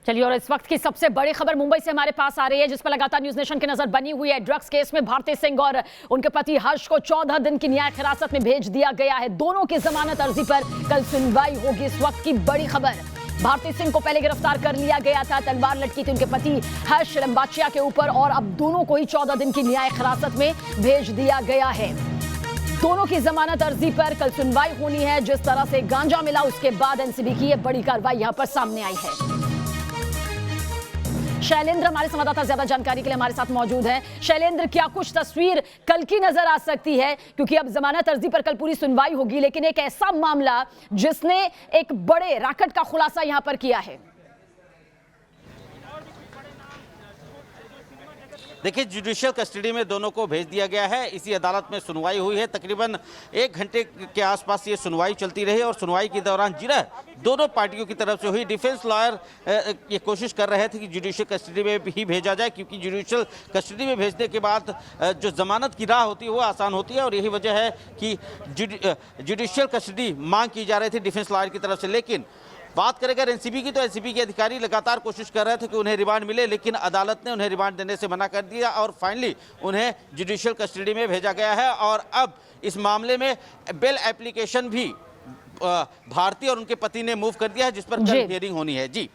चलिए, और इस वक्त की सबसे बड़ी खबर मुंबई से हमारे पास आ रही है, जिस पर लगातार न्यूज नेशन की नजर बनी हुई है। ड्रग्स केस में भारती सिंह और उनके पति हर्ष को 14 दिन की न्यायिक हिरासत में भेज दिया गया है। दोनों की जमानत अर्जी पर कल सुनवाई होगी। इस वक्त की बड़ी खबर, भारती सिंह को पहले गिरफ्तार कर लिया गया था, तलवार लटकी थी उनके पति हर्ष लंबाचिया के ऊपर, और अब दोनों को ही 14 दिन की न्यायिक हिरासत में भेज दिया गया है। दोनों की जमानत अर्जी पर कल सुनवाई होनी है। जिस तरह से गांजा मिला, उसके बाद एनसीबी की यह बड़ी कार्रवाई यहां पर सामने आई है। शैलेंद्र हमारे संवाददाता ज्यादा जानकारी के लिए हमारे साथ मौजूद हैं। शैलेंद्र, क्या कुछ तस्वीर कल की नजर आ सकती है? क्योंकि अब जमानत अर्जी पर कल पूरी सुनवाई होगी, लेकिन एक ऐसा मामला जिसने एक बड़े रैकेट का खुलासा यहां पर किया है। देखिए, जुडिशियल कस्टडी में दोनों को भेज दिया गया है। इसी अदालत में सुनवाई हुई है। तकरीबन 1 घंटे के आसपास ये सुनवाई चलती रही और सुनवाई के दौरान जिरह दोनों पार्टियों की तरफ से हुई। डिफेंस लॉयर ये कोशिश कर रहे थे कि जुडिशियल कस्टडी में ही भेजा जाए, क्योंकि जुडिशियल कस्टडी में भेजने के बाद जो जमानत की राह होती है वो आसान होती है, और यही वजह है कि जुडिशियल कस्टडी मांग की जा रही थी डिफेंस लॉयर की तरफ से। लेकिन बात करें अगर एनसीबी की, तो एनसीबी के अधिकारी लगातार कोशिश कर रहे थे कि उन्हें रिमांड मिले, लेकिन अदालत ने उन्हें रिमांड देने से मना कर दिया और फाइनली उन्हें जुडिशियल कस्टडी में भेजा गया है। और अब इस मामले में बेल एप्लीकेशन भी भारती और उनके पति ने मूव कर दिया है, जिस पर कल हियरिंग होनी है। जी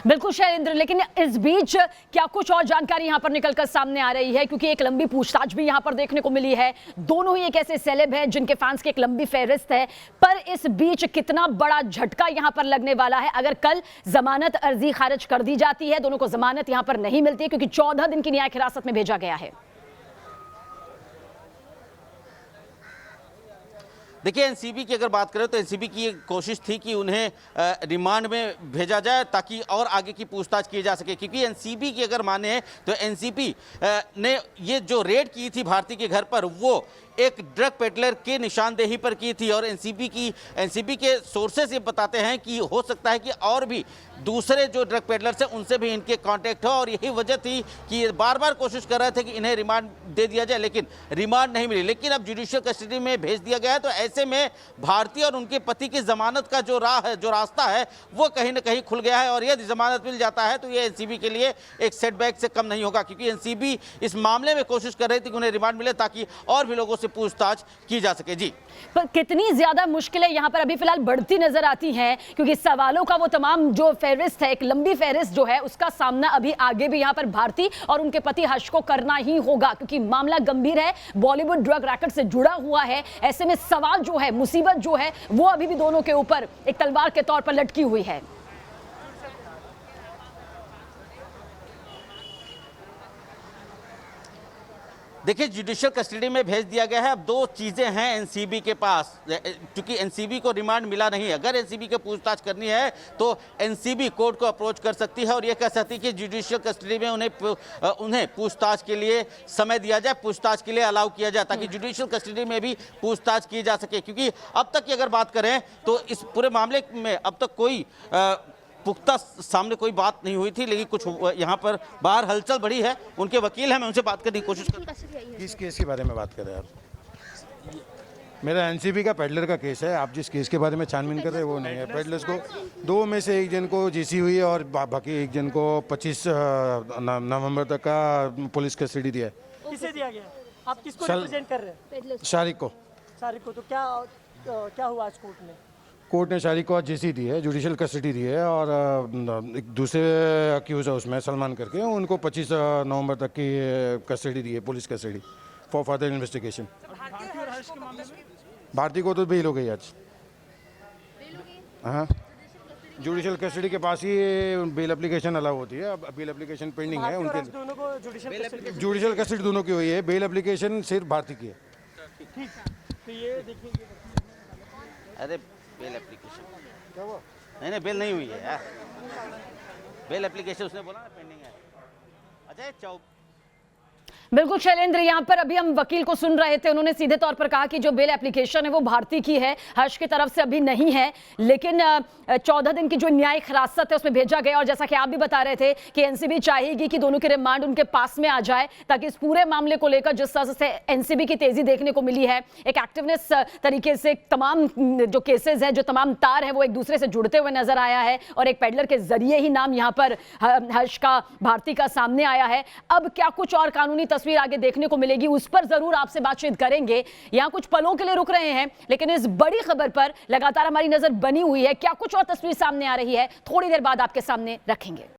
बिल्कुल शैलेंद्र, लेकिन इस बीच क्या कुछ और जानकारी यहां पर निकलकर सामने आ रही है? क्योंकि एक लंबी पूछताछ भी यहां पर देखने को मिली है। दोनों ही एक ऐसे सेलेब हैं जिनके फैंस की एक लंबी फहरिस्त है, पर इस बीच कितना बड़ा झटका यहां पर लगने वाला है अगर कल जमानत अर्जी खारिज कर दी जाती है। दोनों को जमानत यहां पर नहीं मिलती, क्योंकि 14 दिन की न्यायिक हिरासत में भेजा गया है। देखिए, एनसीबी की अगर बात करें तो एनसीबी की एक कोशिश थी कि उन्हें रिमांड में भेजा जाए ताकि और आगे की पूछताछ की जा सके, क्योंकि एनसीबी की अगर माने तो एनसीबी ने ये जो रेड की थी भारती के घर पर, वो एक ड्रग पेडलर के निशानदेही पर की थी। और एनसीबी के सोर्सेस ये बताते हैं कि हो सकता है कि और भी दूसरे जो ड्रग पेडलर्स हैं उनसे भी इनके कांटेक्ट हो, और यही वजह थी कि ये बार बार कोशिश कर रहे थे कि इन्हें रिमांड दे दिया जाए, लेकिन रिमांड नहीं मिली। लेकिन अब जुडिशियल कस्टडी में भेज दिया गया है, तो ऐसे में भारती और उनके पति की जमानत का जो राह है, जो रास्ता है, वो कहीं ना कहीं खुल गया है। और यदि जमानत मिल जाता है तो ये एनसीबी के लिए एक सेटबैक से कम नहीं होगा, क्योंकि एनसीबी इस मामले में कोशिश कर रही थी कि उन्हें रिमांड मिले ताकि और भी लोगों से पूछताछ की जा सके। जी, पर कितनी ज्यादा मुश्किलें यहां पर अभी फिलहाल बढ़ती नजर आती हैं, क्योंकि सवालों का वो तमाम जो फहरिस्त है, एक लंबी फहरिस्त जो है, उसका सामना अभी आगे भी यहां पर भारती और उनके पति हर्ष को करना ही होगा, क्योंकि मामला गंभीर है, बॉलीवुड ड्रग रैकेट से जुड़ा हुआ है। ऐसे में सवाल जो है, मुसीबत जो है, वो अभी भी दोनों के ऊपर एक तलवार के तौर पर लटकी हुई है। देखिए, जुडिशियल कस्टडी में भेज दिया गया है। अब 2 चीज़ें हैं एनसीबी के पास, क्योंकि एनसीबी को रिमांड मिला नहीं है। अगर एनसीबी को पूछताछ करनी है तो एनसीबी कोर्ट को अप्रोच कर सकती है और यह कह सकती है कि जुडिशियल कस्टडी में उन्हें पूछताछ के लिए समय दिया जाए, पूछताछ के लिए अलाउ किया जाए, ताकि जुडिशियल कस्टडी में भी पूछताछ की जा सके। क्योंकि अब तक की अगर बात करें तो इस पूरे मामले में अब तक कोई पुख्ता सामने कोई बात नहीं हुई थी, लेकिन कुछ यहाँ पर बाहर हलचल बढ़ी है। उनके वकील हैं, मैं उनसे बात करने की कोशिश कर। किस केस के बारे में बात कर रहे हैं आप? मेरा एनसीबी का पेडलर का केस है। आप जिस केस के बारे में छानबीन कर रहे हैं वो नहीं है। पेडलर्स को 2 में से एक जन को जीसी हुई है और बाकी एक जन को 25 नवंबर तक का पुलिस कस्टडी दिया है। किसे दिया गया? आप किसको रिप्रेजेंट कर रहे हैं? शारिक को। तो क्या हुआ आज कोर्ट में? कोर्ट ने शारिक को आज जीसी दी है, जुडिशियल कस्टडी दी है, और एक दूसरे अक्यूज है उसमें सलमान करके, उनको 25 नवंबर तक की कस्टडी दी है, police custody for further investigation. Bharti को तो बेल हो गई आज। हाँ, जुडिशियल कस्टडी के पास ही बेल एप्लीकेशन अलाउ होती है। अब बेल एप्लीकेशन पेंडिंग है उनके। जुडिशियल कस्टडी दोनों की हुई है, बेल एप्लीकेशन सिर्फ भारती की है। तो ये देखिए, अरे बेल एप्लीकेशन क्या हुआ? नहीं, बेल नहीं हुई है यार। बेल एप्लीकेशन उसने बोला ना पेंडिंग है। अजय चौक बिल्कुल शैलेंद्र, यहाँ पर अभी हम वकील को सुन रहे थे, उन्होंने सीधे तौर पर कहा कि जो बेल एप्लीकेशन है वो भारती की है, हर्ष की तरफ से अभी नहीं है, लेकिन 14 दिन की जो न्यायिक हिरासत है उसमें भेजा गया। और जैसा कि आप भी बता रहे थे कि एनसीबी चाहेगी कि दोनों की रिमांड उनके पास में आ जाए, ताकि इस पूरे मामले को लेकर जिस तरह से एनसीबी की तेजी देखने को मिली है, एक एक्टिवनेस तरीके से तमाम जो केसेज है, जो तमाम तार है वो एक दूसरे से जुड़ते हुए नजर आया है, और एक पेडलर के जरिए ही नाम यहाँ पर हर्ष का, भारती का सामने आया है। अब क्या कुछ और कानूनी तस्वीर आगे देखने को मिलेगी, उस पर जरूर आपसे बातचीत करेंगे। यहां कुछ पलों के लिए रुक रहे हैं, लेकिन इस बड़ी खबर पर लगातार हमारी नजर बनी हुई है। क्या कुछ और तस्वीर सामने आ रही है, थोड़ी देर बाद आपके सामने रखेंगे।